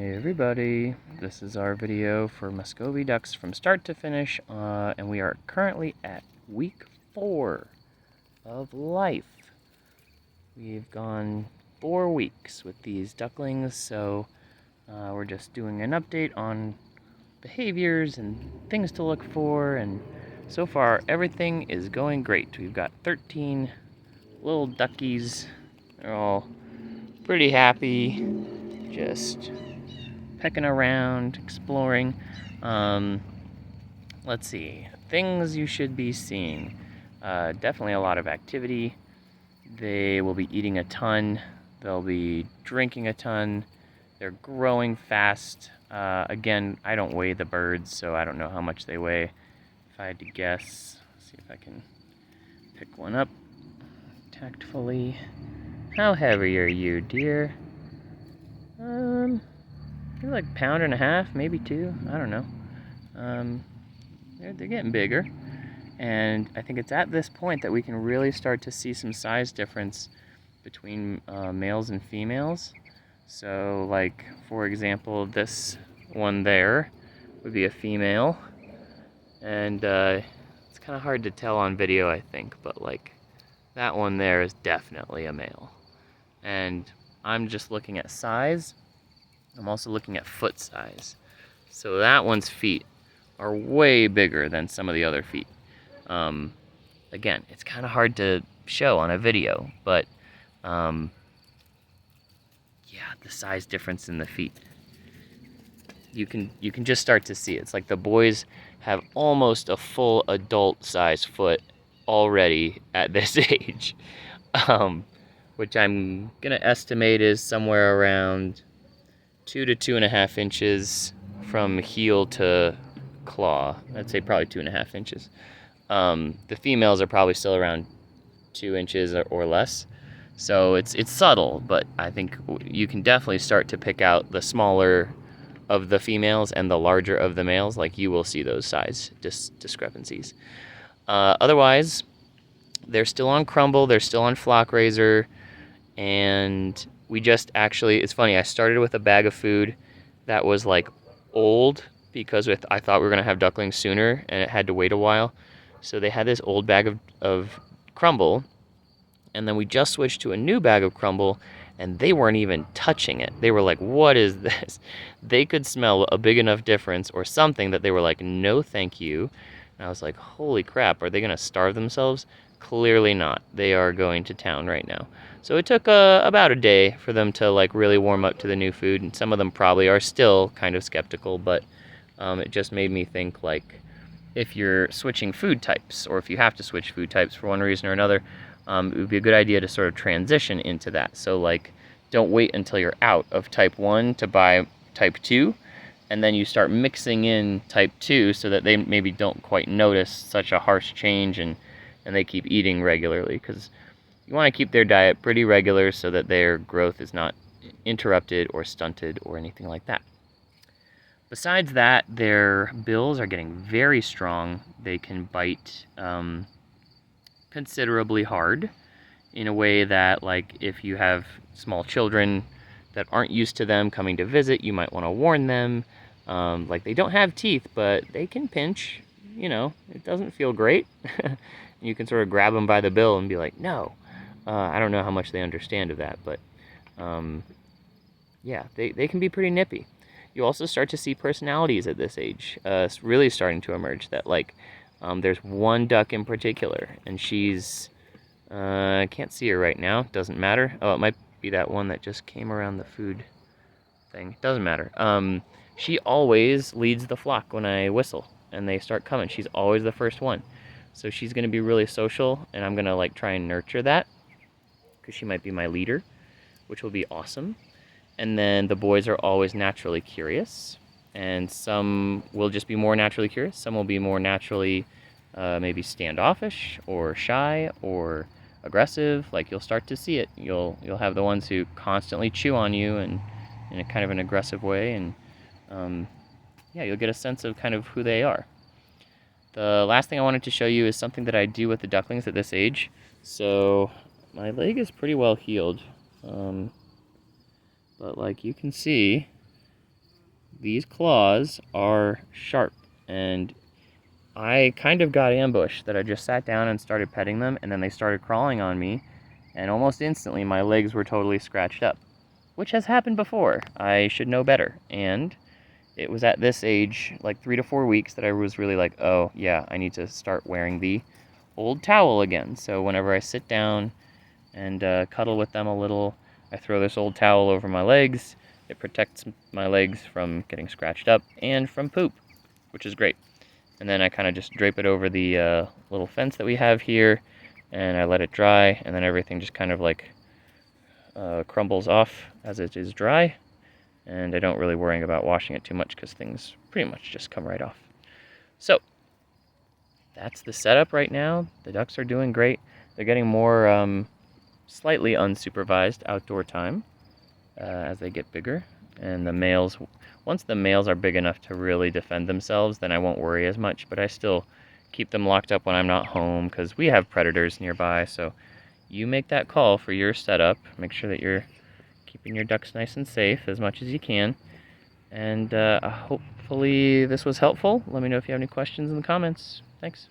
Hey everybody, this is our video for Muscovy ducks from start to finish, and we are currently at week 4 of life. We've gone 4 weeks with these ducklings, so we're just doing an update on behaviors and things to look for, and so far everything is going great. We've got 13 little duckies. They're all pretty happy, just pecking around, exploring. Let's see, things you should be seeing. Definitely a lot of activity. They will be eating a ton. They'll be drinking a ton. They're growing fast. Again, I don't weigh the birds, so I don't know how much they weigh. If I had to guess, let's see if I can pick one up tactfully. How heavy are you, dear? They're like 1.5 pounds, maybe 2. I don't know. They're getting bigger, and I think it's at this point that we can really start to see some size difference between males and females. So, like, for example, this one there would be a female, and it's kind of hard to tell on video, I think, but like that one there is definitely a male. And I'm just looking at size. I'm also looking at foot size. So that one's feet are way bigger than some of the other feet. Again, it's kind of hard to show on a video, but yeah, the size difference in the feet. You can just start to see it. It's like the boys have almost a full adult size foot already at this age, which I'm gonna estimate is somewhere around 2 to 2.5 inches from heel to claw. I'd say probably 2.5 inches. The females are probably still around 2 inches or less. So it's subtle, but I think you can definitely start to pick out the smaller of the females and the larger of the males. Like, you will see those size discrepancies. Otherwise, they're still on crumble, they're still on flock raiser, and we just actually, it's funny, I started with a bag of food that was like old because I thought we were gonna have ducklings sooner and it had to wait a while. So they had this old bag of crumble, and then we just switched to a new bag of crumble, and they weren't even touching it. They were like, what is this? They could smell a big enough difference or something that they were like, no thank you. And I was like, holy crap, are they gonna starve themselves? Clearly not. They are going to town right now. So it took about a day for them to like really warm up to the new food, and some of them probably are still kind of skeptical, but it just made me think, like, if you're switching food types, or if you have to switch food types for one reason or another, it would be a good idea to sort of transition into that. So, like, don't wait until you're out of type 1 to buy type 2, and then you start mixing in type 2 so that they maybe don't quite notice such a harsh change, and they keep eating regularly, because you want to keep their diet pretty regular so that their growth is not interrupted or stunted or anything like that. Besides that, their bills are getting very strong. They can bite considerably hard in a way that, like, if you have small children that aren't used to them coming to visit, you might want to warn them. Like, they don't have teeth, but they can pinch. You know, it doesn't feel great. You can sort of grab them by the bill and be like, no. I don't know how much they understand of that, but yeah, they can be pretty nippy. You also start to see personalities at this age really starting to emerge. That, like, there's one duck in particular, and she's, I can't see her right now, doesn't matter. Oh, it might be that one that just came around the food thing, doesn't matter. She always leads the flock when I whistle, and they start coming. She's always the first one. So she's going to be really social, and I'm going to, like, try and nurture that, because she might be my leader, which will be awesome. And then the boys are always naturally curious, and some will just be more naturally curious. Some will be more naturally maybe standoffish or shy or aggressive. Like, you'll start to see it. You'll have the ones who constantly chew on you, and in a kind of an aggressive way, and yeah, you'll get a sense of kind of who they are. The last thing I wanted to show you is something that I do with the ducklings at this age. So my leg is pretty well healed, but like you can see, these claws are sharp, and I kind of got ambushed that I just sat down and started petting them, and then they started crawling on me, and almost instantly my legs were totally scratched up, which has happened before. I should know better. And it was at this age, like 3 to 4 weeks, that I was really like, oh yeah, I need to start wearing the old towel again. So whenever I sit down and cuddle with them a little, I throw this old towel over my legs. It protects my legs from getting scratched up and from poop, which is great. And then I kind of just drape it over the little fence that we have here, and I let it dry, and then everything just kind of like crumbles off as it is dry, and I don't really worry about washing it too much because things pretty much just come right off. So that's the setup right now. The ducks are doing great. They're getting more slightly unsupervised outdoor time as they get bigger, and the males, once the males are big enough to really defend themselves, then I won't worry as much, but I still keep them locked up when I'm not home because we have predators nearby. So you make that call for your setup. Make sure that you're keeping your ducks nice and safe as much as you can, and hopefully this was helpful. Let me know if you have any questions in the comments. Thanks.